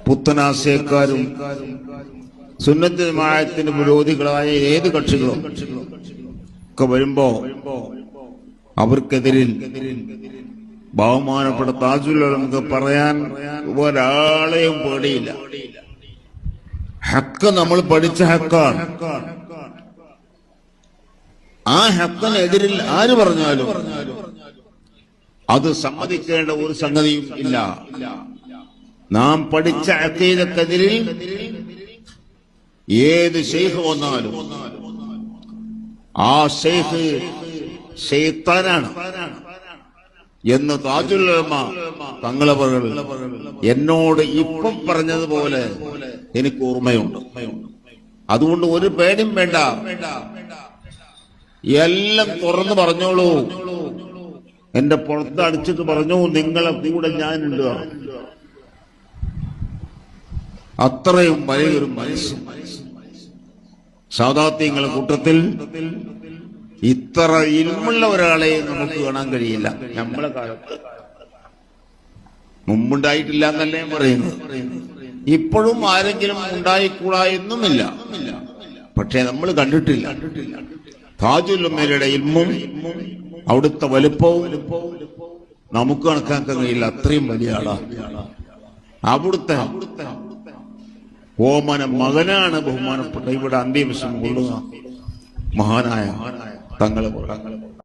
പുത്തനാശയക്കാരും സുന്നത്ത് ജമാഅത്തിന് വിരോധികളായ ഏത് കക്ഷികളും ഒക്കെ വരുമ്പോ അവർക്കെതിരിൽ ബഹുമാനപ്പെട്ട താജുൽ ഉലമക്ക് പറയാൻ ഒരാളെയും പേടിയില്ല. ഹക്ക് നമ്മൾ പഠിച്ച ഹക്കാണ്. ആ ഹക്കിനെതിരിൽ ആര് പറഞ്ഞാലും അത് സമ്മതിക്കേണ്ട ഒരു സംഗതിയും ഇല്ല. നാം പഠിച്ച അഖീദക്കെതിരിൽ ഏത് ശൈഖ് വന്നാലും ആ ശൈഖ് ശൈത്താനാണ് എന്ന് താജുൽ ഉലമ തങ്ങളവർ എന്നോട് ഇപ്പം പറഞ്ഞതുപോലെ എനിക്ക് ഓർമ്മയുണ്ട്. അതുകൊണ്ട് ഒരു പേടിയും വേണ്ട, എല്ലാം തുറന്നു പറഞ്ഞോളൂ. എന്റെ പുറത്ത് അടിച്ചിട്ട് പറഞ്ഞു, നിങ്ങളെ കൂടെ ഞാനുണ്ട്. അത്രയും വലിയൊരു മനുഷ്യൻ. സാദാത്യങ്ങളുടെ കൂട്ടത്തിൽ ഇത്ര ഇൽമുള്ള ഒരാളെ നമുക്ക് കാണാൻ കഴിയില്ല. നമ്മളെ കാലത്ത് മുമ്പുണ്ടായിട്ടില്ല എന്നല്ലേ പറയുന്നത്. ഇപ്പോഴും ആരെങ്കിലും ഉണ്ടായിക്കൂടാ എന്നുമില്ല. പക്ഷെ നമ്മൾ കണ്ടിട്ടില്ല. താജുൽ ഉലമയുടെ ഇൽമും അവിടുത്തെ വലുപ്പവും നമുക്ക് കണക്കാക്കാൻ കഴിയില്ല. അത്രയും വലിയ ആളാ. അവിടുത്തെ ഓമന മകനാണ് ബഹുമാനപ്പെട്ട ഇവിടെ അന്ത്യവിശ്രമം കൊള്ളുക മഹാനായ തങ്ങളെ.